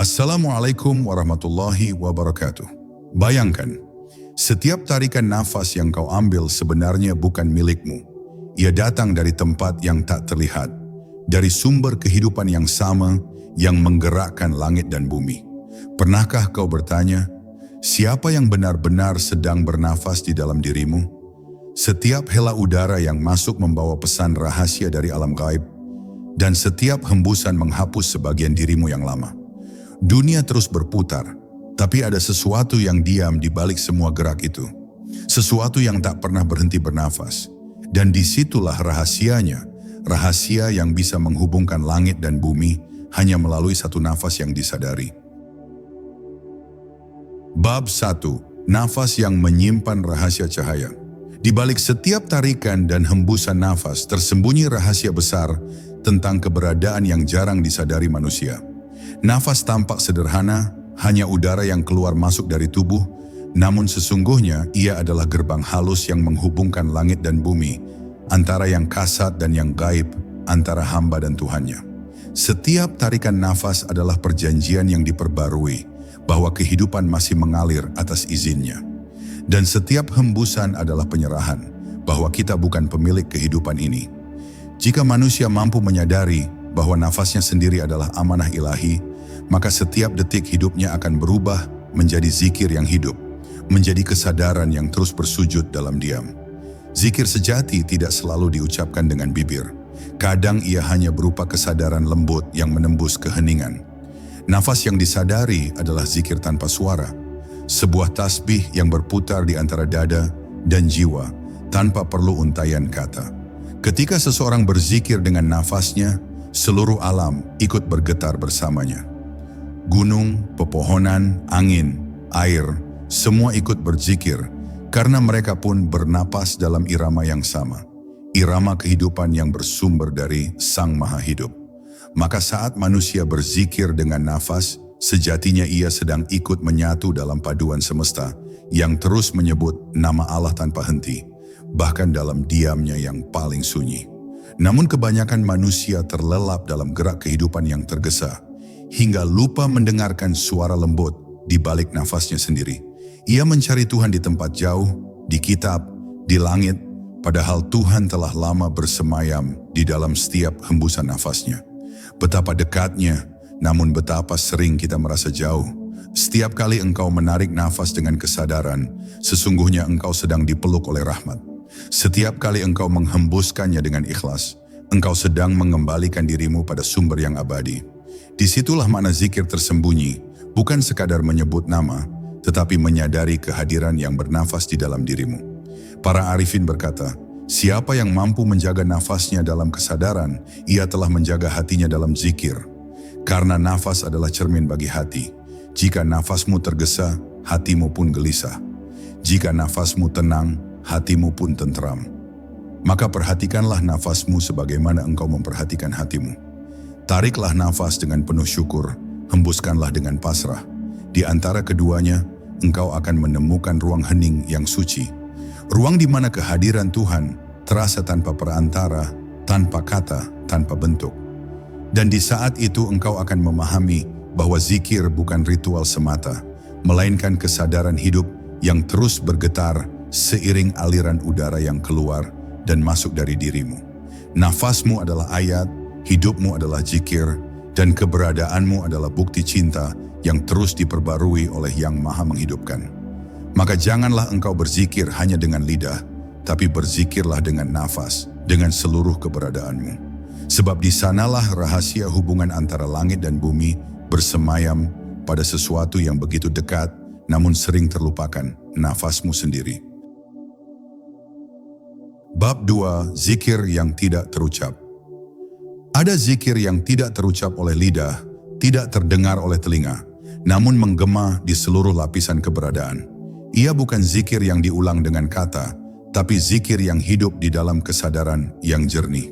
Assalamualaikum warahmatullahi wabarakatuh. Bayangkan, setiap tarikan nafas yang kau ambil sebenarnya bukan milikmu. Ia datang dari tempat yang tak terlihat, dari sumber kehidupan yang sama yang menggerakkan langit dan bumi. Pernahkah kau bertanya, siapa yang benar-benar sedang bernafas di dalam dirimu? Setiap hela udara yang masuk membawa pesan rahasia dari alam gaib, dan setiap hembusan menghapus sebagian dirimu yang lama. Dunia terus berputar, tapi ada sesuatu yang diam di balik semua gerak itu. Sesuatu yang tak pernah berhenti bernafas. Dan disitulah rahasianya, rahasia yang bisa menghubungkan langit dan bumi hanya melalui satu nafas yang disadari. Bab 1. Nafas yang menyimpan rahasia cahaya. Di balik setiap tarikan dan hembusan nafas tersembunyi rahasia besar tentang keberadaan yang jarang disadari manusia. Nafas tampak sederhana, hanya udara yang keluar masuk dari tubuh, namun sesungguhnya ia adalah gerbang halus yang menghubungkan langit dan bumi, antara yang kasat dan yang gaib, antara hamba dan Tuhannya. Setiap tarikan nafas adalah perjanjian yang diperbarui, bahwa kehidupan masih mengalir atas izinnya. Dan setiap hembusan adalah penyerahan, bahwa kita bukan pemilik kehidupan ini. Jika manusia mampu menyadari bahwa nafasnya sendiri adalah amanah ilahi, maka setiap detik hidupnya akan berubah menjadi zikir yang hidup, menjadi kesadaran yang terus bersujud dalam diam. Zikir sejati tidak selalu diucapkan dengan bibir. Kadang ia hanya berupa kesadaran lembut yang menembus keheningan. Nafas yang disadari adalah zikir tanpa suara, sebuah tasbih yang berputar di antara dada dan jiwa tanpa perlu untaian kata. Ketika seseorang berzikir dengan nafasnya, seluruh alam ikut bergetar bersamanya. Gunung, pepohonan, angin, air, semua ikut berzikir karena mereka pun bernapas dalam irama yang sama. Irama kehidupan yang bersumber dari Sang Maha Hidup. Maka saat manusia berzikir dengan nafas, sejatinya ia sedang ikut menyatu dalam paduan semesta yang terus menyebut nama Allah tanpa henti, bahkan dalam diamnya yang paling sunyi. Namun kebanyakan manusia terlelap dalam gerak kehidupan yang tergesa, hingga lupa mendengarkan suara lembut di balik nafasnya sendiri. Ia mencari Tuhan di tempat jauh, di kitab, di langit, padahal Tuhan telah lama bersemayam di dalam setiap hembusan nafasnya. Betapa dekatnya, namun betapa sering kita merasa jauh. Setiap kali engkau menarik nafas dengan kesadaran, sesungguhnya engkau sedang dipeluk oleh rahmat. Setiap kali engkau menghembuskannya dengan ikhlas, engkau sedang mengembalikan dirimu pada sumber yang abadi. Disitulah makna zikir tersembunyi, bukan sekadar menyebut nama, tetapi menyadari kehadiran yang bernafas di dalam dirimu. Para arifin berkata, siapa yang mampu menjaga nafasnya dalam kesadaran, ia telah menjaga hatinya dalam zikir. Karena nafas adalah cermin bagi hati. Jika nafasmu tergesa, hatimu pun gelisah. Jika nafasmu tenang, hatimu pun tentram. Maka perhatikanlah nafasmu sebagaimana engkau memperhatikan hatimu. Tariklah nafas dengan penuh syukur, hembuskanlah dengan pasrah. Di antara keduanya, engkau akan menemukan ruang hening yang suci. Ruang di mana kehadiran Tuhan terasa tanpa perantara, tanpa kata, tanpa bentuk. Dan di saat itu engkau akan memahami bahwa zikir bukan ritual semata, melainkan kesadaran hidup yang terus bergetar seiring aliran udara yang keluar dan masuk dari dirimu. Nafasmu adalah ayat, hidupmu adalah zikir, dan keberadaanmu adalah bukti cinta yang terus diperbarui oleh Yang Maha Menghidupkan. Maka janganlah engkau berzikir hanya dengan lidah, tapi berzikirlah dengan nafas, dengan seluruh keberadaanmu. Sebab di sanalah rahasia hubungan antara langit dan bumi bersemayam pada sesuatu yang begitu dekat, namun sering terlupakan, nafasmu sendiri. Bab 2. Zikir yang tidak terucap. Ada zikir yang tidak terucap oleh lidah, tidak terdengar oleh telinga, namun menggema di seluruh lapisan keberadaan. Ia bukan zikir yang diulang dengan kata, tapi zikir yang hidup di dalam kesadaran yang jernih.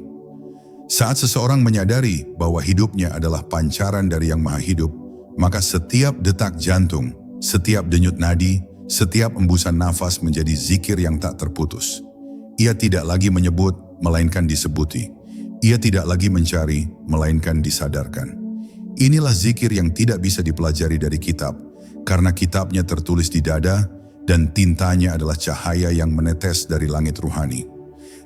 Saat seseorang menyadari bahwa hidupnya adalah pancaran dari Yang Maha Hidup, maka setiap detak jantung, setiap denyut nadi, setiap embusan nafas menjadi zikir yang tak terputus. Ia tidak lagi menyebut, melainkan disebuti. Ia tidak lagi mencari, melainkan disadarkan. Inilah zikir yang tidak bisa dipelajari dari kitab, karena kitabnya tertulis di dada dan tintanya adalah cahaya yang menetes dari langit ruhani.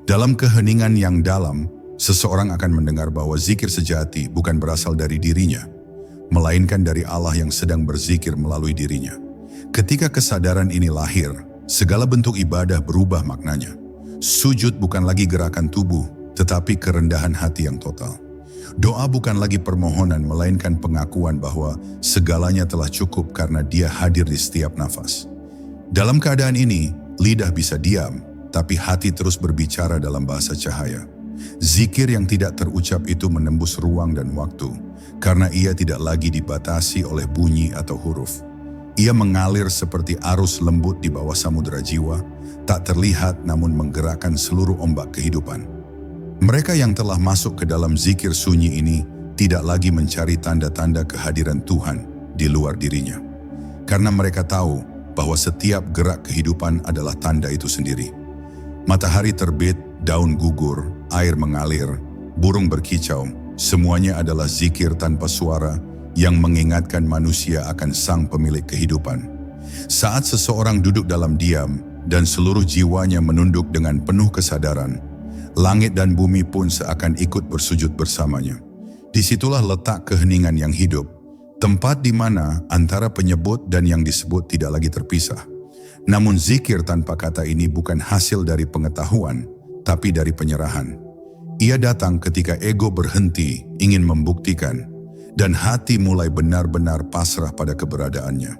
Dalam keheningan yang dalam, seseorang akan mendengar bahwa zikir sejati bukan berasal dari dirinya, melainkan dari Allah yang sedang berzikir melalui dirinya. Ketika kesadaran ini lahir, segala bentuk ibadah berubah maknanya. Sujud bukan lagi gerakan tubuh, tetapi kerendahan hati yang total. Doa bukan lagi permohonan, melainkan pengakuan bahwa segalanya telah cukup karena Dia hadir di setiap nafas. Dalam keadaan ini, lidah bisa diam, tapi hati terus berbicara dalam bahasa cahaya. Zikir yang tidak terucap itu menembus ruang dan waktu, karena ia tidak lagi dibatasi oleh bunyi atau huruf. Ia mengalir seperti arus lembut di bawah samudera jiwa, tak terlihat namun menggerakkan seluruh ombak kehidupan. Mereka yang telah masuk ke dalam zikir sunyi ini tidak lagi mencari tanda-tanda kehadiran Tuhan di luar dirinya. Karena mereka tahu bahwa setiap gerak kehidupan adalah tanda itu sendiri. Matahari terbit, daun gugur, air mengalir, burung berkicau, semuanya adalah zikir tanpa suara yang mengingatkan manusia akan Sang Pemilik kehidupan. Saat seseorang duduk dalam diam dan seluruh jiwanya menunduk dengan penuh kesadaran, langit dan bumi pun seakan ikut bersujud bersamanya. Disitulah letak keheningan yang hidup, tempat di mana antara penyebut dan yang disebut tidak lagi terpisah. Namun zikir tanpa kata ini bukan hasil dari pengetahuan, tapi dari penyerahan. Ia datang ketika ego berhenti ingin membuktikan, dan hati mulai benar-benar pasrah pada keberadaannya.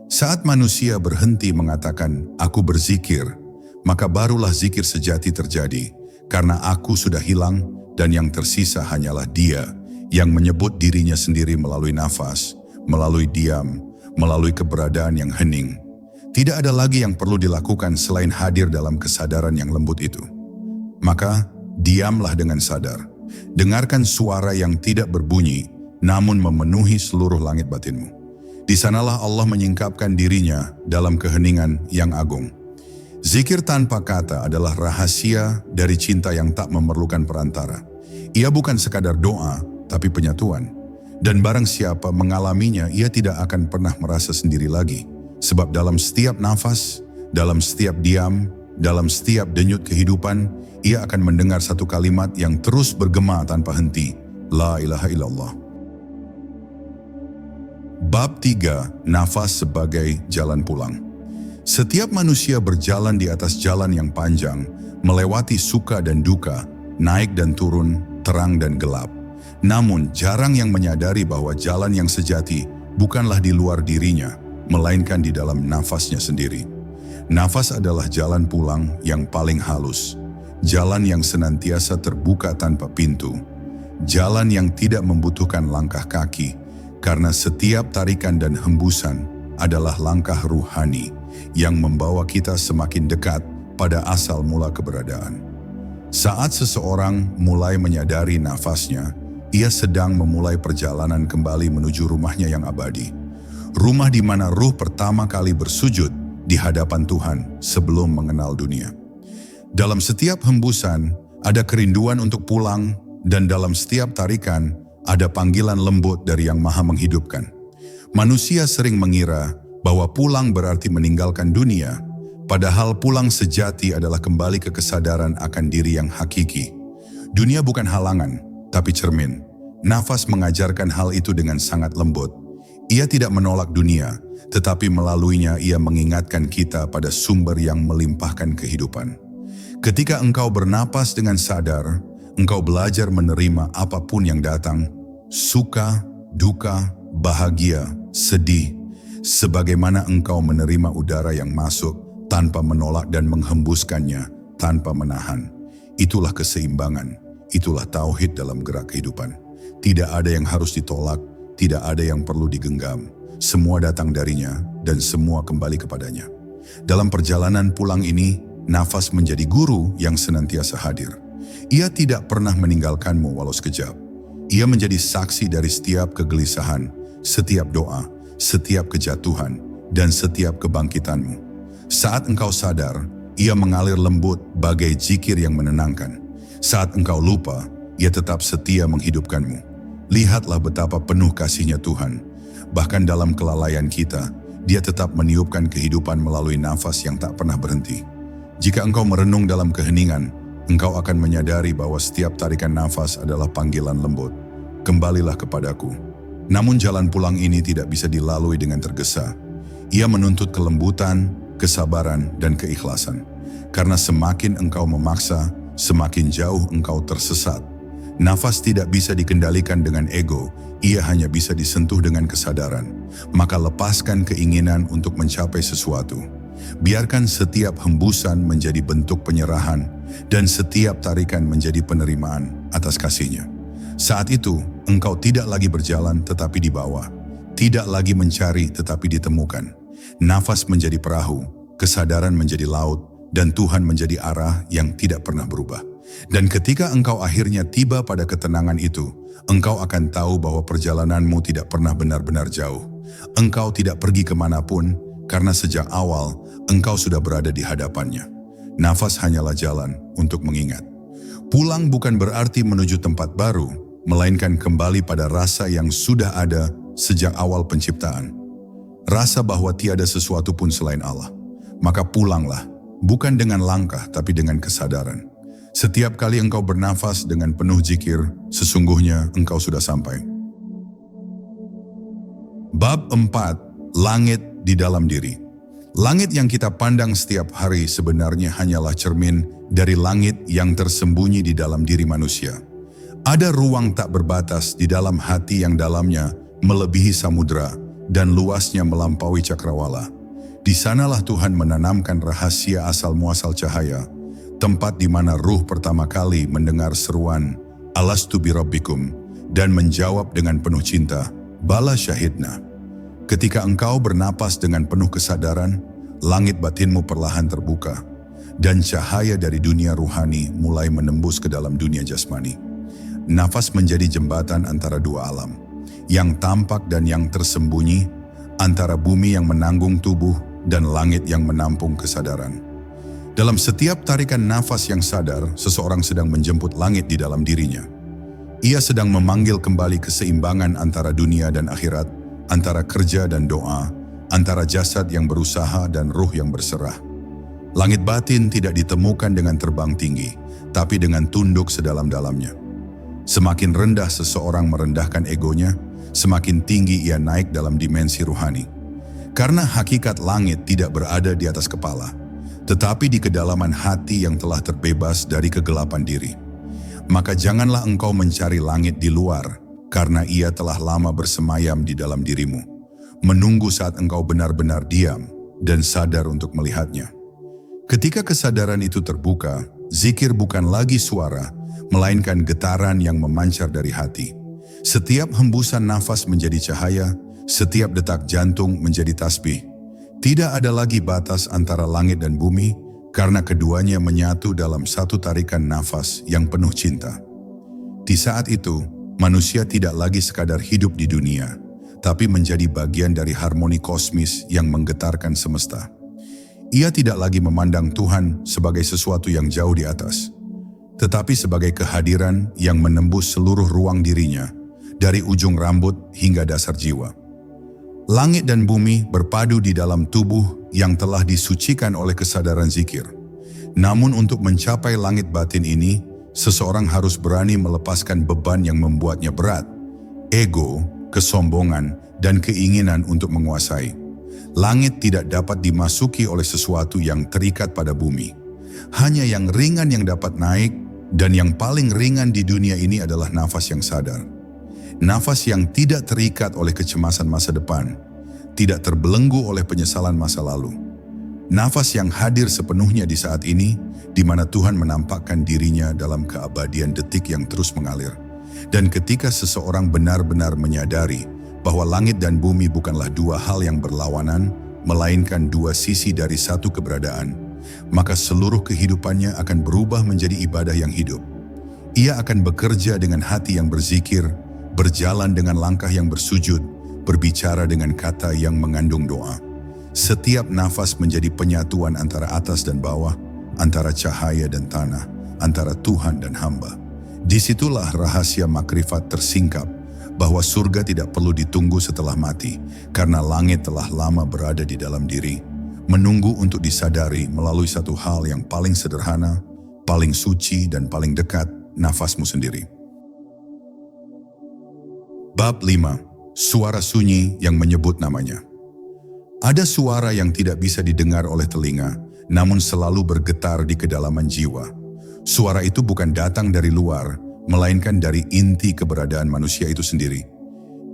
Saat manusia berhenti mengatakan, "Aku berzikir," maka barulah zikir sejati terjadi, karena aku sudah hilang dan yang tersisa hanyalah Dia yang menyebut dirinya sendiri melalui nafas, melalui diam, melalui keberadaan yang hening. Tidak ada lagi yang perlu dilakukan selain hadir dalam kesadaran yang lembut itu. Maka, diamlah dengan sadar. Dengarkan suara yang tidak berbunyi, namun memenuhi seluruh langit batinmu. Di sanalah Allah menyingkapkan dirinya dalam keheningan yang agung. Zikir tanpa kata adalah rahasia dari cinta yang tak memerlukan perantara. Ia bukan sekadar doa, tapi penyatuan. Dan barang siapa mengalaminya, ia tidak akan pernah merasa sendiri lagi. Sebab dalam setiap nafas, dalam setiap diam, dalam setiap denyut kehidupan, ia akan mendengar satu kalimat yang terus bergema tanpa henti. La ilaha illallah. Bab 3. Nafas sebagai jalan pulang. Setiap manusia berjalan di atas jalan yang panjang, melewati suka dan duka, naik dan turun, terang dan gelap. Namun jarang yang menyadari bahwa jalan yang sejati bukanlah di luar dirinya, melainkan di dalam nafasnya sendiri. Nafas adalah jalan pulang yang paling halus, jalan yang senantiasa terbuka tanpa pintu, jalan yang tidak membutuhkan langkah kaki, karena setiap tarikan dan hembusan adalah langkah ruhani yang membawa kita semakin dekat pada asal mula keberadaan. Saat seseorang mulai menyadari nafasnya, ia sedang memulai perjalanan kembali menuju rumahnya yang abadi. Rumah di mana ruh pertama kali bersujud di hadapan Tuhan sebelum mengenal dunia. Dalam setiap hembusan ada kerinduan untuk pulang, dan dalam setiap tarikan ada panggilan lembut dari Yang Maha Menghidupkan. Manusia sering mengira bahwa pulang berarti meninggalkan dunia, padahal pulang sejati adalah kembali ke kesadaran akan diri yang hakiki. Dunia bukan halangan, tapi cermin. Nafas mengajarkan hal itu dengan sangat lembut. Ia tidak menolak dunia, tetapi melaluinya ia mengingatkan kita pada sumber yang melimpahkan kehidupan. Ketika engkau bernapas dengan sadar, engkau belajar menerima apapun yang datang, suka, duka, bahagia, sedih, sebagaimana engkau menerima udara yang masuk tanpa menolak dan menghembuskannya tanpa menahan. Itulah keseimbangan, itulah tauhid dalam gerak kehidupan. Tidak ada yang harus ditolak, tidak ada yang perlu digenggam. Semua datang darinya dan semua kembali kepadanya. Dalam perjalanan pulang ini, nafas menjadi guru yang senantiasa hadir. Ia tidak pernah meninggalkanmu walau sekejap. Ia menjadi saksi dari setiap kegelisahan, setiap doa, setiap kejatuhan, dan setiap kebangkitanmu. Saat engkau sadar, ia mengalir lembut bagai zikir yang menenangkan. Saat engkau lupa, ia tetap setia menghidupkanmu. Lihatlah betapa penuh kasih-Nya Tuhan. Bahkan dalam kelalaian kita, Dia tetap meniupkan kehidupan melalui nafas yang tak pernah berhenti. Jika engkau merenung dalam keheningan, engkau akan menyadari bahwa setiap tarikan nafas adalah panggilan lembut. Kembalilah kepadaku. Namun jalan pulang ini tidak bisa dilalui dengan tergesa. Ia menuntut kelembutan, kesabaran, dan keikhlasan. Karena semakin engkau memaksa, semakin jauh engkau tersesat. Nafas tidak bisa dikendalikan dengan ego, ia hanya bisa disentuh dengan kesadaran. Maka lepaskan keinginan untuk mencapai sesuatu. Biarkan setiap hembusan menjadi bentuk penyerahan, dan setiap tarikan menjadi penerimaan atas kasih-Nya. Saat itu, engkau tidak lagi berjalan tetapi dibawa. Tidak lagi mencari tetapi ditemukan. Nafas menjadi perahu, kesadaran menjadi laut, dan Tuhan menjadi arah yang tidak pernah berubah. Dan ketika engkau akhirnya tiba pada ketenangan itu, engkau akan tahu bahwa perjalananmu tidak pernah benar-benar jauh. Engkau tidak pergi kemanapun, karena sejak awal engkau sudah berada di hadapannya. Nafas hanyalah jalan untuk mengingat. Pulang bukan berarti menuju tempat baru, melainkan kembali pada rasa yang sudah ada sejak awal penciptaan. Rasa bahwa tiada sesuatu pun selain Allah. Maka pulanglah, bukan dengan langkah tapi dengan kesadaran. Setiap kali engkau bernafas dengan penuh zikir, sesungguhnya engkau sudah sampai. Bab 4. Langit di dalam diri. Langit yang kita pandang setiap hari sebenarnya hanyalah cermin dari langit yang tersembunyi di dalam diri manusia. Ada ruang tak berbatas di dalam hati yang dalamnya melebihi samudra dan luasnya melampaui cakrawala. Di sanalah Tuhan menanamkan rahasia asal-muasal cahaya, tempat di mana ruh pertama kali mendengar seruan Alastu birabbikum dan menjawab dengan penuh cinta, Bala syahidna. Ketika engkau bernapas dengan penuh kesadaran, langit batinmu perlahan terbuka dan cahaya dari dunia ruhani mulai menembus ke dalam dunia jasmani. Nafas menjadi jembatan antara dua alam, yang tampak dan yang tersembunyi, antara bumi yang menanggung tubuh dan langit yang menampung kesadaran. Dalam setiap tarikan nafas yang sadar, seseorang sedang menjemput langit di dalam dirinya. Ia sedang memanggil kembali keseimbangan antara dunia dan akhirat, antara kerja dan doa, antara jasad yang berusaha dan ruh yang berserah. Langit batin tidak ditemukan dengan terbang tinggi, tapi dengan tunduk sedalam-dalamnya. Semakin rendah seseorang merendahkan egonya, semakin tinggi ia naik dalam dimensi ruhani. Karena hakikat langit tidak berada di atas kepala, tetapi di kedalaman hati yang telah terbebas dari kegelapan diri. Maka janganlah engkau mencari langit di luar, karena ia telah lama bersemayam di dalam dirimu, menunggu saat engkau benar-benar diam dan sadar untuk melihatnya. Ketika kesadaran itu terbuka, zikir bukan lagi suara, melainkan getaran yang memancar dari hati. Setiap hembusan nafas menjadi cahaya, setiap detak jantung menjadi tasbih. Tidak ada lagi batas antara langit dan bumi, karena keduanya menyatu dalam satu tarikan nafas yang penuh cinta. Di saat itu, manusia tidak lagi sekadar hidup di dunia, tapi menjadi bagian dari harmoni kosmis yang menggetarkan semesta. Ia tidak lagi memandang Tuhan sebagai sesuatu yang jauh di atas, tetapi sebagai kehadiran yang menembus seluruh ruang dirinya, dari ujung rambut hingga dasar jiwa. Langit dan bumi berpadu di dalam tubuh yang telah disucikan oleh kesadaran zikir. Namun untuk mencapai langit batin ini, seseorang harus berani melepaskan beban yang membuatnya berat, ego, kesombongan, dan keinginan untuk menguasai. Langit tidak dapat dimasuki oleh sesuatu yang terikat pada bumi. Hanya yang ringan yang dapat naik, dan yang paling ringan di dunia ini adalah nafas yang sadar. Nafas yang tidak terikat oleh kecemasan masa depan, tidak terbelenggu oleh penyesalan masa lalu. Nafas yang hadir sepenuhnya di saat ini, di mana Tuhan menampakkan dirinya dalam keabadian detik yang terus mengalir. Dan ketika seseorang benar-benar menyadari bahwa langit dan bumi bukanlah dua hal yang berlawanan, melainkan dua sisi dari satu keberadaan, maka seluruh kehidupannya akan berubah menjadi ibadah yang hidup. Ia akan bekerja dengan hati yang berzikir, berjalan dengan langkah yang bersujud, berbicara dengan kata yang mengandung doa. Setiap nafas menjadi penyatuan antara atas dan bawah, antara cahaya dan tanah, antara Tuhan dan hamba. Disitulah rahasia makrifat tersingkap, bahwa surga tidak perlu ditunggu setelah mati, karena langit telah lama berada di dalam diri, menunggu untuk disadari melalui satu hal yang paling sederhana, paling suci dan paling dekat, nafasmu sendiri. Bab 5. Suara sunyi yang menyebut namanya. Ada suara yang tidak bisa didengar oleh telinga, namun selalu bergetar di kedalaman jiwa. Suara itu bukan datang dari luar, melainkan dari inti keberadaan manusia itu sendiri.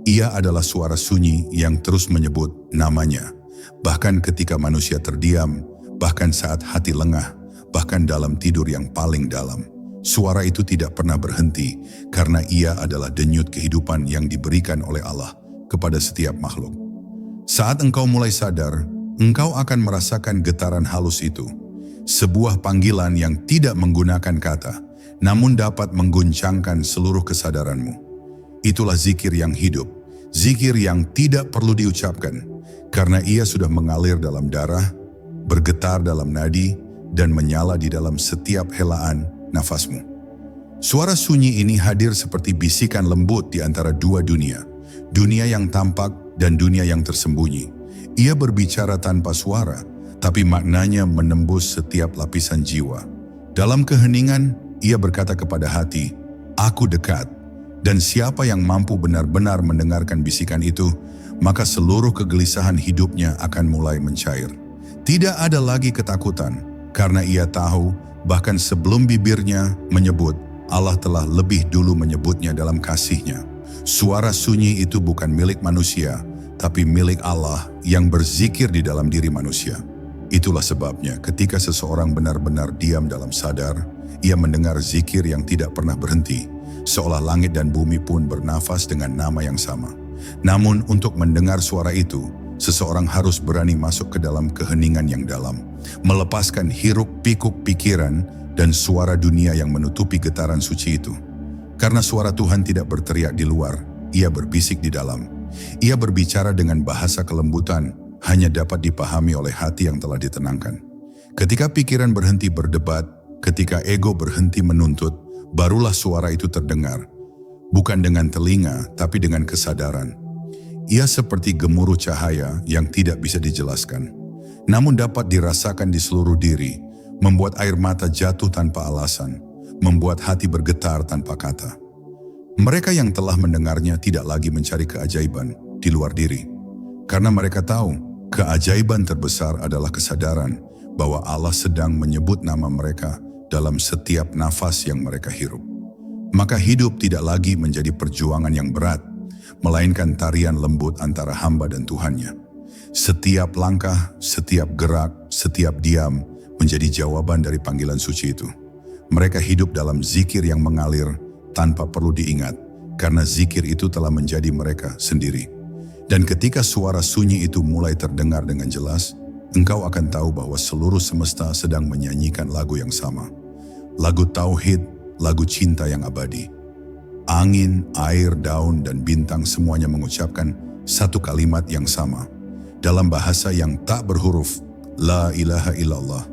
Ia adalah suara sunyi yang terus menyebut namanya, bahkan ketika manusia terdiam, bahkan saat hati lengah, bahkan dalam tidur yang paling dalam. Suara itu tidak pernah berhenti, karena ia adalah denyut kehidupan yang diberikan oleh Allah kepada setiap makhluk. Saat engkau mulai sadar, engkau akan merasakan getaran halus itu. Sebuah panggilan yang tidak menggunakan kata, namun dapat mengguncangkan seluruh kesadaranmu. Itulah zikir yang hidup, zikir yang tidak perlu diucapkan, karena ia sudah mengalir dalam darah, bergetar dalam nadi, dan menyala di dalam setiap helaan nafasmu. Suara sunyi ini hadir seperti bisikan lembut di antara dua dunia, dunia yang tampak dan dunia yang tersembunyi. Ia berbicara tanpa suara, tapi maknanya menembus setiap lapisan jiwa. Dalam keheningan, ia berkata kepada hati, "Aku dekat." Dan siapa yang mampu benar-benar mendengarkan bisikan itu, maka seluruh kegelisahan hidupnya akan mulai mencair. Tidak ada lagi ketakutan, karena ia tahu, bahkan sebelum bibirnya menyebut, Allah telah lebih dulu menyebutnya dalam kasih-Nya. Suara sunyi itu bukan milik manusia, tapi milik Allah yang berzikir di dalam diri manusia. Itulah sebabnya ketika seseorang benar-benar diam dalam sadar, ia mendengar zikir yang tidak pernah berhenti, seolah langit dan bumi pun bernafas dengan nama yang sama. Namun untuk mendengar suara itu, seseorang harus berani masuk ke dalam keheningan yang dalam, melepaskan hiruk-pikuk pikiran dan suara dunia yang menutupi getaran suci itu. Karena suara Tuhan tidak berteriak di luar, ia berbisik di dalam. Ia berbicara dengan bahasa kelembutan, hanya dapat dipahami oleh hati yang telah ditenangkan. Ketika pikiran berhenti berdebat, ketika ego berhenti menuntut, barulah suara itu terdengar. Bukan dengan telinga, tapi dengan kesadaran. Ia seperti gemuruh cahaya yang tidak bisa dijelaskan, namun dapat dirasakan di seluruh diri, membuat air mata jatuh tanpa alasan, membuat hati bergetar tanpa kata. Mereka yang telah mendengarnya tidak lagi mencari keajaiban di luar diri, karena mereka tahu keajaiban terbesar adalah kesadaran bahwa Allah sedang menyebut nama mereka dalam setiap nafas yang mereka hirup. Maka hidup tidak lagi menjadi perjuangan yang berat, melainkan tarian lembut antara hamba dan Tuhannya. Setiap langkah, setiap gerak, setiap diam menjadi jawaban dari panggilan suci itu. Mereka hidup dalam zikir yang mengalir tanpa perlu diingat, karena zikir itu telah menjadi mereka sendiri. Dan ketika suara sunyi itu mulai terdengar dengan jelas, engkau akan tahu bahwa seluruh semesta sedang menyanyikan lagu yang sama. Lagu tauhid, lagu cinta yang abadi. Angin, air, daun, dan bintang semuanya mengucapkan satu kalimat yang sama, dalam bahasa yang tak berhuruf, La ilaha illallah.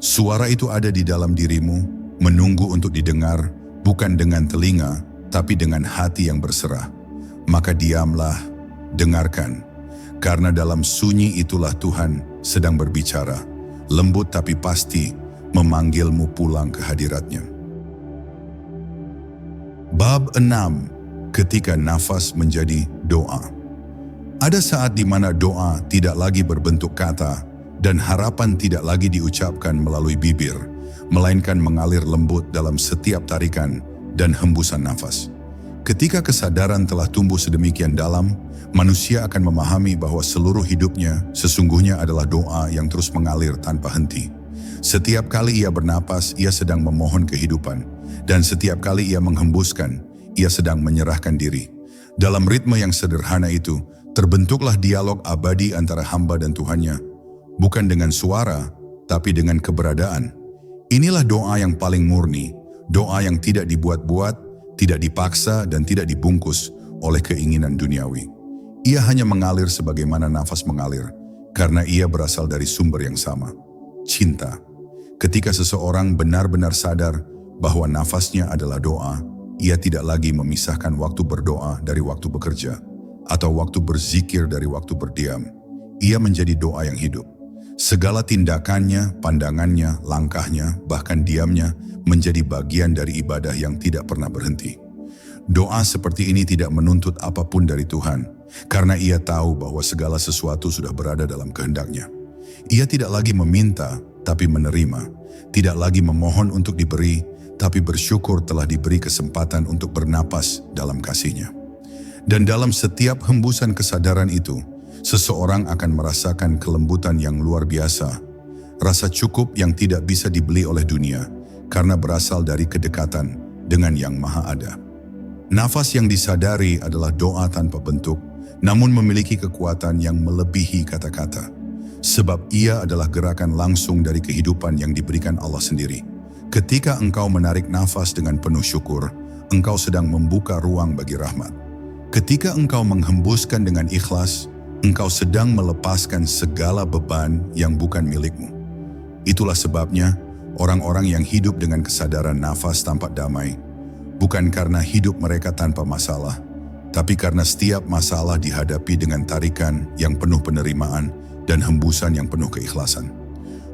Suara itu ada di dalam dirimu, menunggu untuk didengar, bukan dengan telinga, tapi dengan hati yang berserah. Maka diamlah, dengarkan, karena dalam sunyi itulah Tuhan sedang berbicara, lembut tapi pasti, memanggilmu pulang ke hadiratnya. Bab 6. Ketika nafas menjadi doa. Ada saat di mana doa tidak lagi berbentuk kata, dan harapan tidak lagi diucapkan melalui bibir, melainkan mengalir lembut dalam setiap tarikan dan hembusan nafas. Ketika kesadaran telah tumbuh sedemikian dalam, manusia akan memahami bahwa seluruh hidupnya sesungguhnya adalah doa yang terus mengalir tanpa henti. Setiap kali ia bernapas, ia sedang memohon kehidupan, dan setiap kali ia menghembuskan, ia sedang menyerahkan diri. Dalam ritme yang sederhana itu, terbentuklah dialog abadi antara hamba dan Tuhannya, bukan dengan suara, tapi dengan keberadaan. Inilah doa yang paling murni, doa yang tidak dibuat-buat, tidak dipaksa, dan tidak dibungkus oleh keinginan duniawi. Ia hanya mengalir sebagaimana nafas mengalir, karena ia berasal dari sumber yang sama, cinta. Ketika seseorang benar-benar sadar bahwa nafasnya adalah doa, ia tidak lagi memisahkan waktu berdoa dari waktu bekerja, atau waktu berzikir dari waktu berdiam. Ia menjadi doa yang hidup. Segala tindakannya, pandangannya, langkahnya, bahkan diamnya menjadi bagian dari ibadah yang tidak pernah berhenti. Doa seperti ini tidak menuntut apapun dari Tuhan, karena ia tahu bahwa segala sesuatu sudah berada dalam kehendak-Nya. Ia tidak lagi meminta, tapi menerima. Tidak lagi memohon untuk diberi, tapi bersyukur telah diberi kesempatan untuk bernapas dalam kasih-Nya. Dan dalam setiap hembusan kesadaran itu, seseorang akan merasakan kelembutan yang luar biasa, rasa cukup yang tidak bisa dibeli oleh dunia, karena berasal dari kedekatan dengan Yang Maha Ada. Nafas yang disadari adalah doa tanpa bentuk, namun memiliki kekuatan yang melebihi kata-kata. Sebab ia adalah gerakan langsung dari kehidupan yang diberikan Allah sendiri. Ketika engkau menarik nafas dengan penuh syukur, engkau sedang membuka ruang bagi rahmat. Ketika engkau menghembuskan dengan ikhlas, engkau sedang melepaskan segala beban yang bukan milikmu. Itulah sebabnya orang-orang yang hidup dengan kesadaran nafas tampak damai, bukan karena hidup mereka tanpa masalah, tapi karena setiap masalah dihadapi dengan tarikan yang penuh penerimaan dan hembusan yang penuh keikhlasan.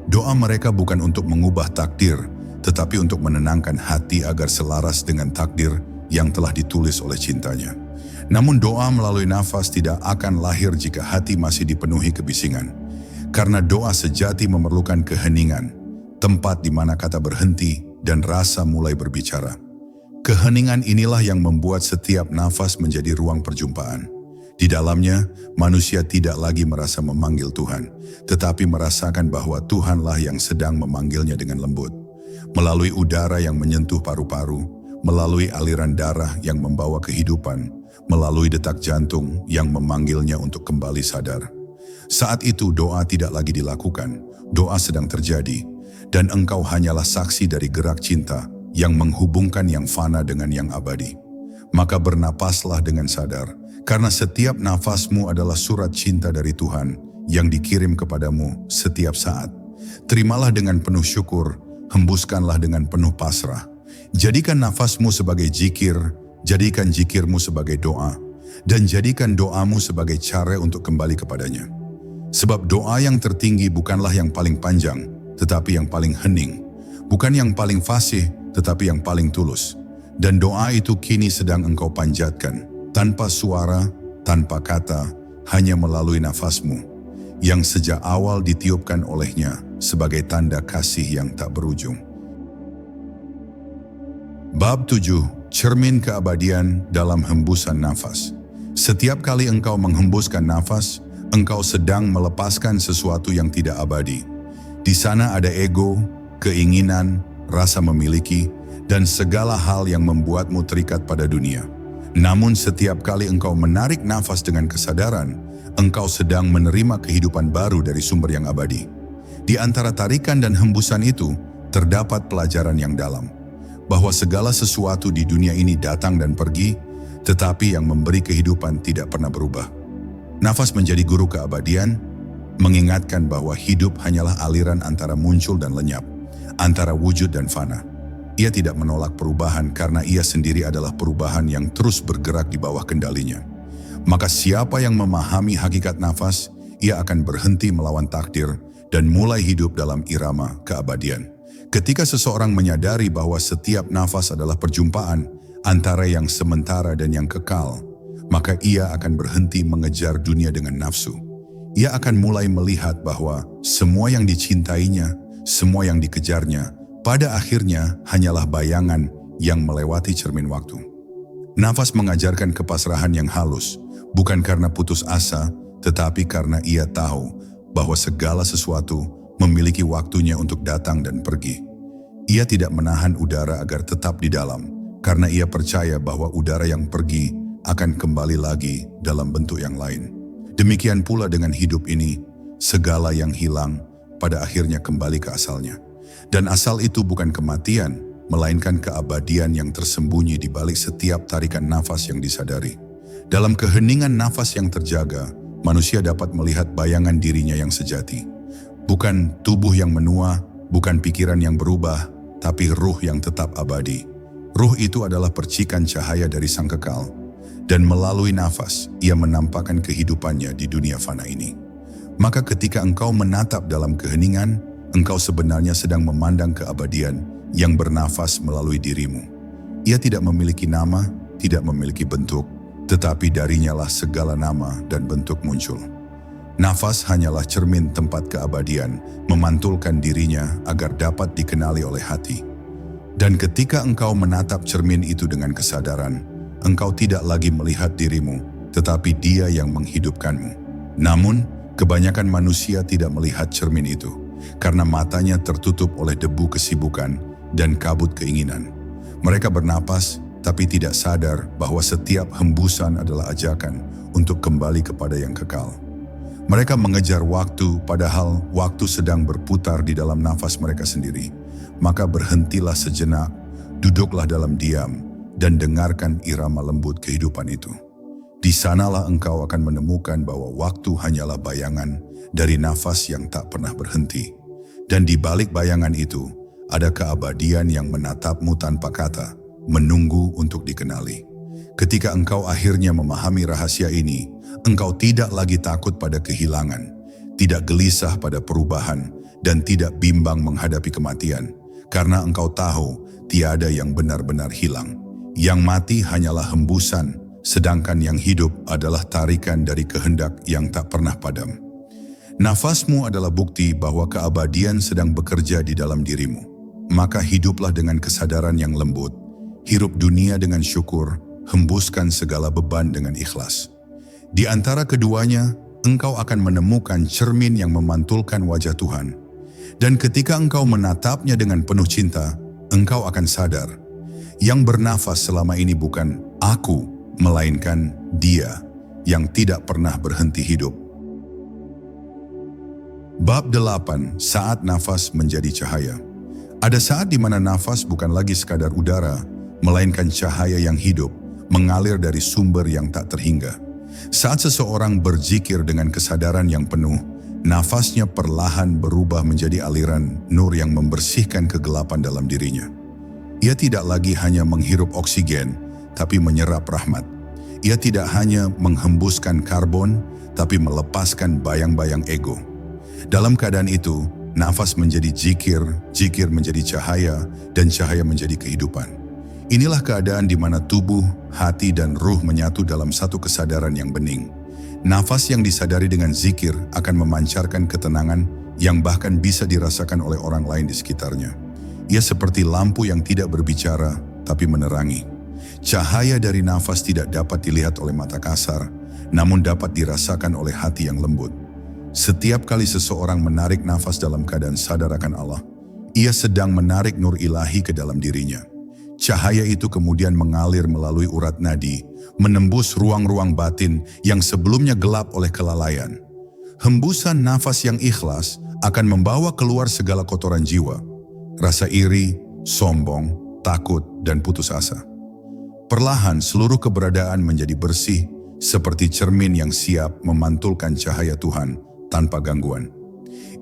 Doa mereka bukan untuk mengubah takdir, tetapi untuk menenangkan hati agar selaras dengan takdir yang telah ditulis oleh cintanya. Namun doa melalui nafas tidak akan lahir jika hati masih dipenuhi kebisingan. Karena doa sejati memerlukan keheningan, tempat di mana kata berhenti dan rasa mulai berbicara. Keheningan inilah yang membuat setiap nafas menjadi ruang perjumpaan. Di dalamnya, manusia tidak lagi merasa memanggil Tuhan, tetapi merasakan bahwa Tuhanlah yang sedang memanggilnya dengan lembut. Melalui udara yang menyentuh paru-paru, melalui aliran darah yang membawa kehidupan, melalui detak jantung yang memanggilnya untuk kembali sadar. Saat itu doa tidak lagi dilakukan, doa sedang terjadi, dan engkau hanyalah saksi dari gerak cinta yang menghubungkan yang fana dengan yang abadi. Maka bernapaslah dengan sadar, karena setiap nafasmu adalah surat cinta dari Tuhan yang dikirim kepadamu setiap saat. Terimalah dengan penuh syukur, hembuskanlah dengan penuh pasrah. Jadikan nafasmu sebagai zikir, jadikan zikirmu sebagai doa, dan jadikan doamu sebagai cara untuk kembali kepadanya. Sebab doa yang tertinggi bukanlah yang paling panjang, tetapi yang paling hening. Bukan yang paling fasih, tetapi yang paling tulus. Dan doa itu kini sedang engkau panjatkan, tanpa suara, tanpa kata, hanya melalui nafasmu, yang sejak awal ditiupkan olehnya sebagai tanda kasih yang tak berujung. Bab 7. Cermin keabadian dalam hembusan nafas. Setiap kali engkau menghembuskan nafas, engkau sedang melepaskan sesuatu yang tidak abadi. Di sana ada ego, keinginan, rasa memiliki, dan segala hal yang membuatmu terikat pada dunia. Namun setiap kali engkau menarik nafas dengan kesadaran, engkau sedang menerima kehidupan baru dari sumber yang abadi. Di antara tarikan dan hembusan itu, terdapat pelajaran yang dalam, bahwa segala sesuatu di dunia ini datang dan pergi, tetapi yang memberi kehidupan tidak pernah berubah. Nafas menjadi guru keabadian, mengingatkan bahwa hidup hanyalah aliran antara muncul dan lenyap, antara wujud dan fana. Ia tidak menolak perubahan karena ia sendiri adalah perubahan yang terus bergerak di bawah kendalinya. Maka siapa yang memahami hakikat nafas, ia akan berhenti melawan takdir dan mulai hidup dalam irama keabadian. Ketika seseorang menyadari bahwa setiap nafas adalah perjumpaan antara yang sementara dan yang kekal, maka ia akan berhenti mengejar dunia dengan nafsu. Ia akan mulai melihat bahwa semua yang dicintainya, semua yang dikejarnya, pada akhirnya hanyalah bayangan yang melewati cermin waktu. Nafas mengajarkan kepasrahan yang halus, bukan karena putus asa, tetapi karena ia tahu bahwa segala sesuatu memiliki waktunya untuk datang dan pergi. Ia tidak menahan udara agar tetap di dalam, karena ia percaya bahwa udara yang pergi akan kembali lagi dalam bentuk yang lain. Demikian pula dengan hidup ini, segala yang hilang pada akhirnya kembali ke asalnya. Dan asal itu bukan kematian, melainkan keabadian yang tersembunyi di balik setiap tarikan nafas yang disadari. Dalam keheningan nafas yang terjaga, manusia dapat melihat bayangan dirinya yang sejati. Bukan tubuh yang menua, bukan pikiran yang berubah, tapi ruh yang tetap abadi. Ruh itu adalah percikan cahaya dari Sang Kekal, dan melalui nafas ia menampakkan kehidupannya di dunia fana ini. Maka ketika engkau menatap dalam keheningan, engkau sebenarnya sedang memandang keabadian yang bernafas melalui dirimu. Ia tidak memiliki nama, tidak memiliki bentuk, tetapi darinya lah segala nama dan bentuk muncul. Nafas hanyalah cermin tempat keabadian, memantulkan dirinya agar dapat dikenali oleh hati. Dan ketika engkau menatap cermin itu dengan kesadaran, engkau tidak lagi melihat dirimu, tetapi Dia yang menghidupkanmu. Namun, kebanyakan manusia tidak melihat cermin itu, karena matanya tertutup oleh debu kesibukan dan kabut keinginan. Mereka bernapas, tapi tidak sadar bahwa setiap hembusan adalah ajakan untuk kembali kepada yang kekal. Mereka mengejar waktu, padahal waktu sedang berputar di dalam nafas mereka sendiri. Maka berhentilah sejenak, duduklah dalam diam, dan dengarkan irama lembut kehidupan itu. Di sanalah engkau akan menemukan bahwa waktu hanyalah bayangan dari nafas yang tak pernah berhenti. Dan di balik bayangan itu, ada keabadian yang menatapmu tanpa kata, menunggu untuk dikenali. Ketika engkau akhirnya memahami rahasia ini, engkau tidak lagi takut pada kehilangan, tidak gelisah pada perubahan, dan tidak bimbang menghadapi kematian, karena engkau tahu tiada yang benar-benar hilang. Yang mati hanyalah hembusan, sedangkan yang hidup adalah tarikan dari kehendak yang tak pernah padam. Nafasmu adalah bukti bahwa keabadian sedang bekerja di dalam dirimu. Maka hiduplah dengan kesadaran yang lembut, hirup dunia dengan syukur, hembuskan segala beban dengan ikhlas. Di antara keduanya, engkau akan menemukan cermin yang memantulkan wajah Tuhan. Dan ketika engkau menatapnya dengan penuh cinta, engkau akan sadar, yang bernafas selama ini bukan aku, melainkan Dia yang tidak pernah berhenti hidup. Bab 8, saat nafas menjadi cahaya. Ada saat di mana nafas bukan lagi sekadar udara, melainkan cahaya yang hidup, mengalir dari sumber yang tak terhingga. Saat seseorang berzikir dengan kesadaran yang penuh, nafasnya perlahan berubah menjadi aliran nur yang membersihkan kegelapan dalam dirinya. Ia tidak lagi hanya menghirup oksigen, tapi menyerap rahmat. Ia tidak hanya menghembuskan karbon, tapi melepaskan bayang-bayang ego. Dalam keadaan itu, nafas menjadi zikir, zikir menjadi cahaya, dan cahaya menjadi kehidupan. Inilah keadaan di mana tubuh, hati, dan ruh menyatu dalam satu kesadaran yang bening. Nafas yang disadari dengan zikir akan memancarkan ketenangan yang bahkan bisa dirasakan oleh orang lain di sekitarnya. Ia seperti lampu yang tidak berbicara, tapi menerangi. Cahaya dari nafas tidak dapat dilihat oleh mata kasar, namun dapat dirasakan oleh hati yang lembut. Setiap kali seseorang menarik nafas dalam keadaan sadar akan Allah, ia sedang menarik nur ilahi ke dalam dirinya. Cahaya itu kemudian mengalir melalui urat nadi, menembus ruang-ruang batin yang sebelumnya gelap oleh kelalaian. Hembusan nafas yang ikhlas akan membawa keluar segala kotoran jiwa, rasa iri, sombong, takut, dan putus asa. Perlahan seluruh keberadaan menjadi bersih, seperti cermin yang siap memantulkan cahaya Tuhan tanpa gangguan.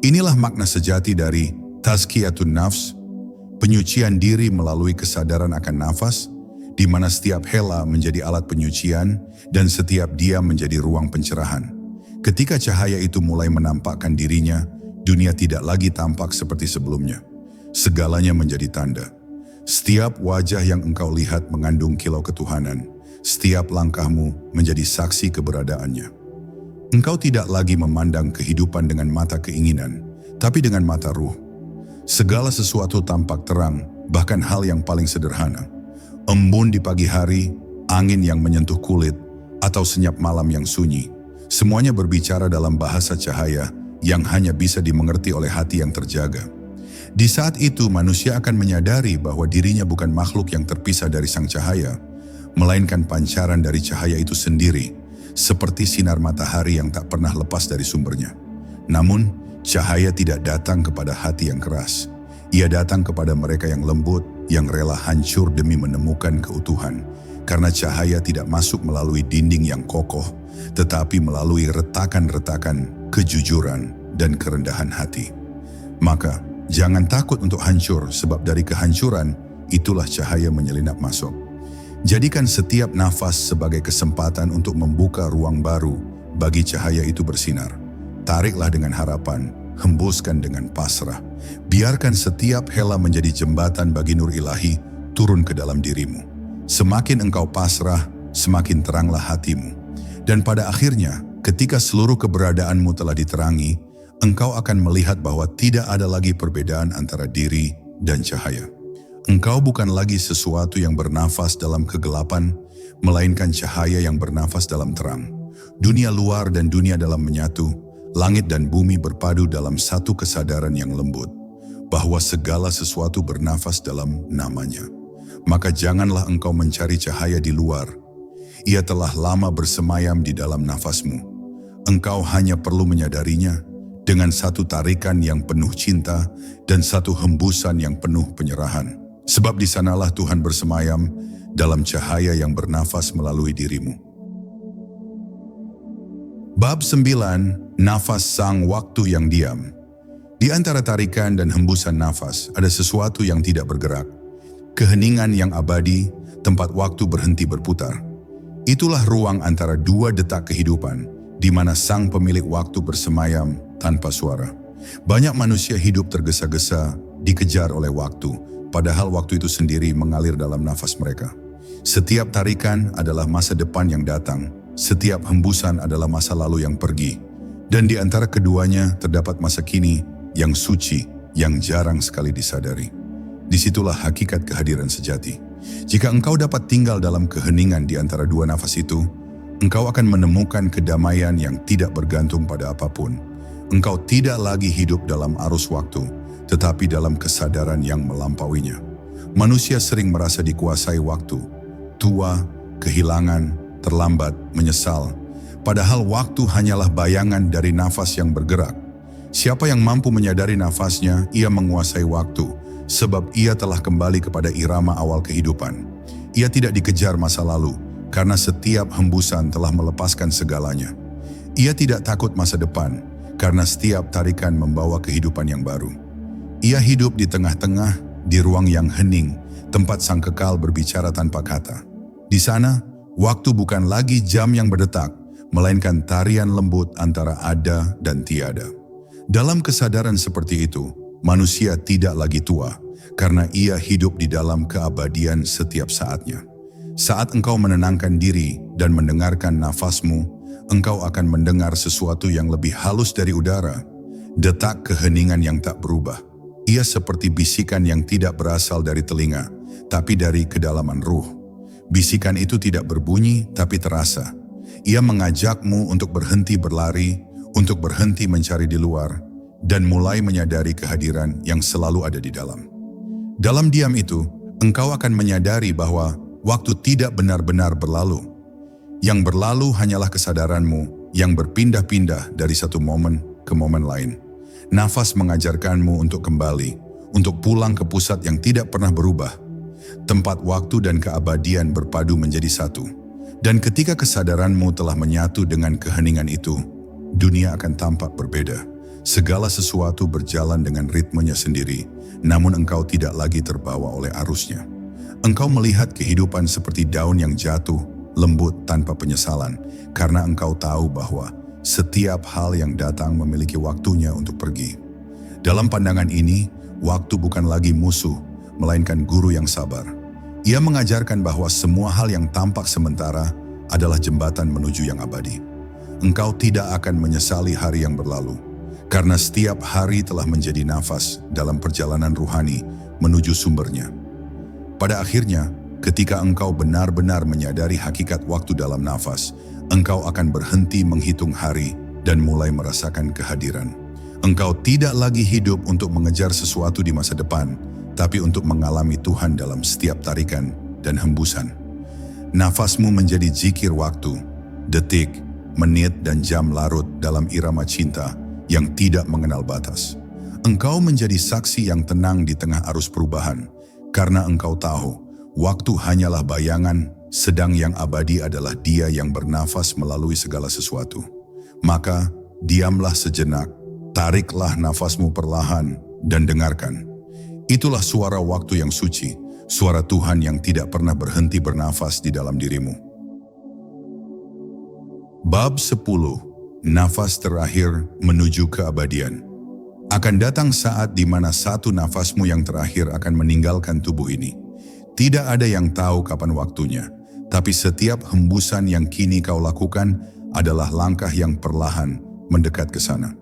Inilah makna sejati dari tazkiyatun nafs, penyucian diri melalui kesadaran akan nafas, di mana setiap hela menjadi alat penyucian dan setiap diam menjadi ruang pencerahan. Ketika cahaya itu mulai menampakkan dirinya, dunia tidak lagi tampak seperti sebelumnya. Segalanya menjadi tanda. Setiap wajah yang engkau lihat mengandung kilau ketuhanan. Setiap langkahmu menjadi saksi keberadaannya. Engkau tidak lagi memandang kehidupan dengan mata keinginan, tapi dengan mata ruh. Segala sesuatu tampak terang, bahkan hal yang paling sederhana. Embun di pagi hari, angin yang menyentuh kulit, atau senyap malam yang sunyi. Semuanya berbicara dalam bahasa cahaya yang hanya bisa dimengerti oleh hati yang terjaga. Di saat itu manusia akan menyadari bahwa dirinya bukan makhluk yang terpisah dari sang cahaya, melainkan pancaran dari cahaya itu sendiri, seperti sinar matahari yang tak pernah lepas dari sumbernya. Namun, cahaya tidak datang kepada hati yang keras. Ia datang kepada mereka yang lembut, yang rela hancur demi menemukan keutuhan. Karena cahaya tidak masuk melalui dinding yang kokoh, tetapi melalui retakan-retakan kejujuran dan kerendahan hati. Maka, jangan takut untuk hancur, sebab dari kehancuran, itulah cahaya menyelinap masuk. Jadikan setiap nafas sebagai kesempatan untuk membuka ruang baru bagi cahaya itu bersinar. Tariklah dengan harapan, hembuskan dengan pasrah. Biarkan setiap hela menjadi jembatan bagi nur ilahi turun ke dalam dirimu. Semakin engkau pasrah, semakin teranglah hatimu. Dan pada akhirnya, ketika seluruh keberadaanmu telah diterangi, engkau akan melihat bahwa tidak ada lagi perbedaan antara diri dan cahaya. Engkau bukan lagi sesuatu yang bernafas dalam kegelapan, melainkan cahaya yang bernafas dalam terang. Dunia luar dan dunia dalam menyatu, langit dan bumi berpadu dalam satu kesadaran yang lembut, bahwa segala sesuatu bernafas dalam namanya. Maka janganlah engkau mencari cahaya di luar. Ia telah lama bersemayam di dalam nafasmu. Engkau hanya perlu menyadarinya dengan satu tarikan yang penuh cinta dan satu hembusan yang penuh penyerahan. Sebab di sanalah Tuhan bersemayam dalam cahaya yang bernafas melalui dirimu. Bab 9, nafas sang waktu yang diam. Di antara tarikan dan hembusan nafas ada sesuatu yang tidak bergerak. Keheningan yang abadi, tempat waktu berhenti berputar. Itulah ruang antara dua detak kehidupan, di mana sang pemilik waktu bersemayam tanpa suara. Banyak manusia hidup tergesa-gesa, dikejar oleh waktu, padahal waktu itu sendiri mengalir dalam nafas mereka. Setiap tarikan adalah masa depan yang datang, setiap hembusan adalah masa lalu yang pergi, dan di antara keduanya terdapat masa kini yang suci, yang jarang sekali disadari. Disitulah hakikat kehadiran sejati. Jika engkau dapat tinggal dalam keheningan di antara dua nafas itu, engkau akan menemukan kedamaian yang tidak bergantung pada apapun. Engkau tidak lagi hidup dalam arus waktu, tetapi dalam kesadaran yang melampauinya. Manusia sering merasa dikuasai waktu, tua, kehilangan, terlambat, menyesal. Padahal waktu hanyalah bayangan dari nafas yang bergerak. Siapa yang mampu menyadari nafasnya, ia menguasai waktu, sebab ia telah kembali kepada irama awal kehidupan. Ia tidak dikejar masa lalu, karena setiap hembusan telah melepaskan segalanya. Ia tidak takut masa depan, karena setiap tarikan membawa kehidupan yang baru. Ia hidup di tengah-tengah, di ruang yang hening, tempat sang kekal berbicara tanpa kata. Di sana, waktu bukan lagi jam yang berdetak, melainkan tarian lembut antara ada dan tiada. Dalam kesadaran seperti itu, manusia tidak lagi tua, karena ia hidup di dalam keabadian setiap saatnya. Saat engkau menenangkan diri dan mendengarkan nafasmu, engkau akan mendengar sesuatu yang lebih halus dari udara, detak keheningan yang tak berubah. Ia seperti bisikan yang tidak berasal dari telinga, tapi dari kedalaman ruh. Bisikan itu tidak berbunyi, tapi terasa. Ia mengajakmu untuk berhenti berlari, untuk berhenti mencari di luar, dan mulai menyadari kehadiran yang selalu ada di dalam. Dalam diam itu, engkau akan menyadari bahwa waktu tidak benar-benar berlalu. Yang berlalu hanyalah kesadaranmu yang berpindah-pindah dari satu momen ke momen lain. Nafas mengajarkanmu untuk kembali, untuk pulang ke pusat yang tidak pernah berubah. Tempat waktu dan keabadian berpadu menjadi satu. Dan ketika kesadaranmu telah menyatu dengan keheningan itu, dunia akan tampak berbeda. Segala sesuatu berjalan dengan ritmenya sendiri, namun engkau tidak lagi terbawa oleh arusnya. Engkau melihat kehidupan seperti daun yang jatuh, lembut tanpa penyesalan, karena engkau tahu bahwa setiap hal yang datang memiliki waktunya untuk pergi. Dalam pandangan ini, waktu bukan lagi musuh, melainkan guru yang sabar. Ia mengajarkan bahwa semua hal yang tampak sementara adalah jembatan menuju yang abadi. Engkau tidak akan menyesali hari yang berlalu, karena setiap hari telah menjadi nafas dalam perjalanan ruhani menuju sumbernya. Pada akhirnya, ketika engkau benar-benar menyadari hakikat waktu dalam nafas, engkau akan berhenti menghitung hari dan mulai merasakan kehadiran. Engkau tidak lagi hidup untuk mengejar sesuatu di masa depan, tapi untuk mengalami Tuhan dalam setiap tarikan dan hembusan. Nafasmu menjadi zikir waktu, detik, menit dan jam larut dalam irama cinta yang tidak mengenal batas. Engkau menjadi saksi yang tenang di tengah arus perubahan, karena engkau tahu waktu hanyalah bayangan, sedang yang abadi adalah Dia yang bernafas melalui segala sesuatu. Maka, diamlah sejenak, tariklah nafasmu perlahan, dan dengarkan. Itulah suara waktu yang suci, suara Tuhan yang tidak pernah berhenti bernafas di dalam dirimu. Bab 10. Nafas terakhir menuju keabadian. Akan datang saat di mana satu nafasmu yang terakhir akan meninggalkan tubuh ini. Tidak ada yang tahu kapan waktunya, tapi setiap hembusan yang kini kau lakukan adalah langkah yang perlahan mendekat ke sana.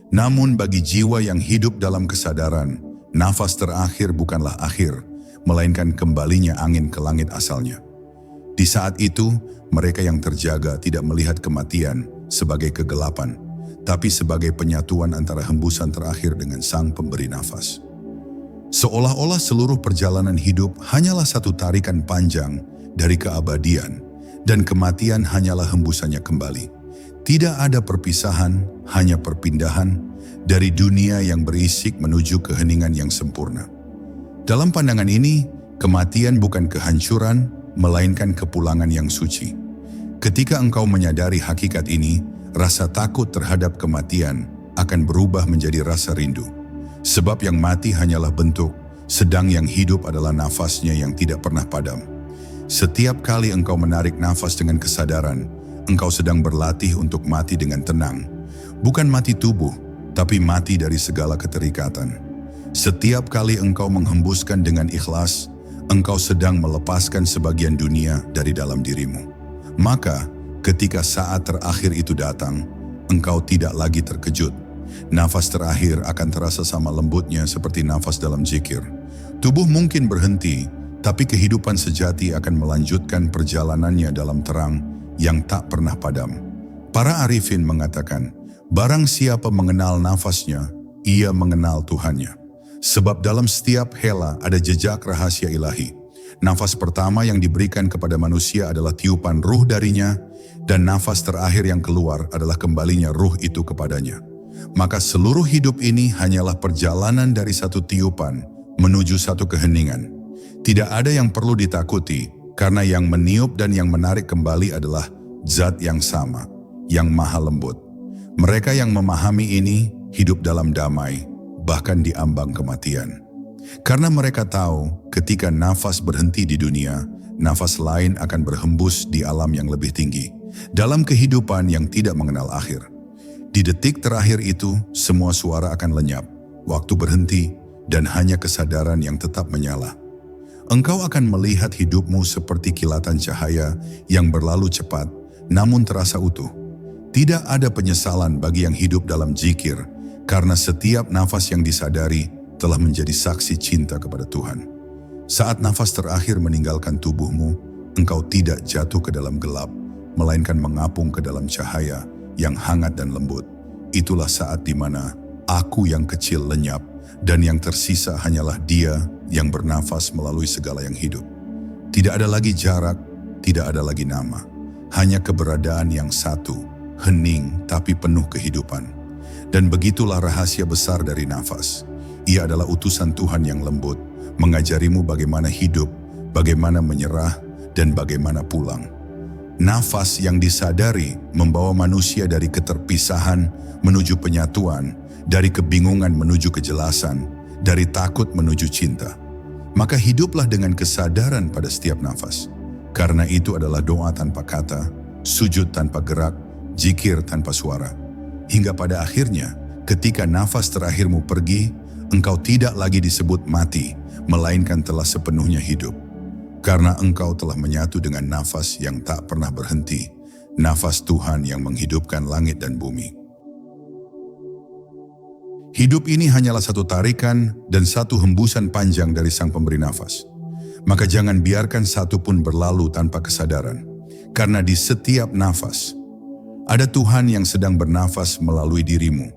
Namun bagi jiwa yang hidup dalam kesadaran, nafas terakhir bukanlah akhir, melainkan kembalinya angin ke langit asalnya. Di saat itu, mereka yang terjaga tidak melihat kematian sebagai kegelapan, tapi sebagai penyatuan antara hembusan terakhir dengan Sang Pemberi nafas. Seolah-olah seluruh perjalanan hidup hanyalah satu tarikan panjang dari keabadian, dan kematian hanyalah hembusannya kembali. Tidak ada perpisahan, hanya perpindahan dari dunia yang berisik menuju keheningan yang sempurna. Dalam pandangan ini, kematian bukan kehancuran, melainkan kepulangan yang suci. Ketika engkau menyadari hakikat ini, rasa takut terhadap kematian akan berubah menjadi rasa rindu. Sebab yang mati hanyalah bentuk, sedang yang hidup adalah nafasnya yang tidak pernah padam. Setiap kali engkau menarik nafas dengan kesadaran, engkau sedang berlatih untuk mati dengan tenang. Bukan mati tubuh, tapi mati dari segala keterikatan. Setiap kali engkau menghembuskan dengan ikhlas, engkau sedang melepaskan sebagian dunia dari dalam dirimu. Maka, ketika saat terakhir itu datang, engkau tidak lagi terkejut. Nafas terakhir akan terasa sama lembutnya seperti nafas dalam zikir. Tubuh mungkin berhenti, tapi kehidupan sejati akan melanjutkan perjalanannya dalam terang yang tak pernah padam. Para arifin mengatakan, barang siapa mengenal nafasnya, ia mengenal Tuhannya. Sebab dalam setiap hela ada jejak rahasia ilahi. Nafas pertama yang diberikan kepada manusia adalah tiupan ruh darinya, dan nafas terakhir yang keluar adalah kembalinya ruh itu kepadanya. Maka seluruh hidup ini hanyalah perjalanan dari satu tiupan menuju satu keheningan. Tidak ada yang perlu ditakuti, karena yang meniup dan yang menarik kembali adalah zat yang sama, yang maha lembut. Mereka yang memahami ini hidup dalam damai, bahkan di ambang kematian. Karena mereka tahu ketika nafas berhenti di dunia, nafas lain akan berhembus di alam yang lebih tinggi, dalam kehidupan yang tidak mengenal akhir. Di detik terakhir itu, semua suara akan lenyap, waktu berhenti, dan hanya kesadaran yang tetap menyala. Engkau akan melihat hidupmu seperti kilatan cahaya yang berlalu cepat, namun terasa utuh. Tidak ada penyesalan bagi yang hidup dalam zikir, karena setiap nafas yang disadari telah menjadi saksi cinta kepada Tuhan. Saat nafas terakhir meninggalkan tubuhmu, engkau tidak jatuh ke dalam gelap, melainkan mengapung ke dalam cahaya yang hangat dan lembut. Itulah saat di mana aku yang kecil lenyap, dan yang tersisa hanyalah Dia yang bernafas melalui segala yang hidup. Tidak ada lagi jarak, tidak ada lagi nama, hanya keberadaan yang satu, hening tapi penuh kehidupan. Dan begitulah rahasia besar dari nafas. Ia adalah utusan Tuhan yang lembut, mengajarimu bagaimana hidup, bagaimana menyerah, dan bagaimana pulang. Nafas yang disadari membawa manusia dari keterpisahan menuju penyatuan, dari kebingungan menuju kejelasan, dari takut menuju cinta. Maka hiduplah dengan kesadaran pada setiap nafas. Karena itu adalah doa tanpa kata, sujud tanpa gerak, zikir tanpa suara. Hingga pada akhirnya, ketika nafas terakhirmu pergi, engkau tidak lagi disebut mati, melainkan telah sepenuhnya hidup. Karena engkau telah menyatu dengan nafas yang tak pernah berhenti, nafas Tuhan yang menghidupkan langit dan bumi. Hidup ini hanyalah satu tarikan dan satu hembusan panjang dari Sang Pemberi nafas. Maka jangan biarkan satu pun berlalu tanpa kesadaran. Karena di setiap nafas, ada Tuhan yang sedang bernafas melalui dirimu.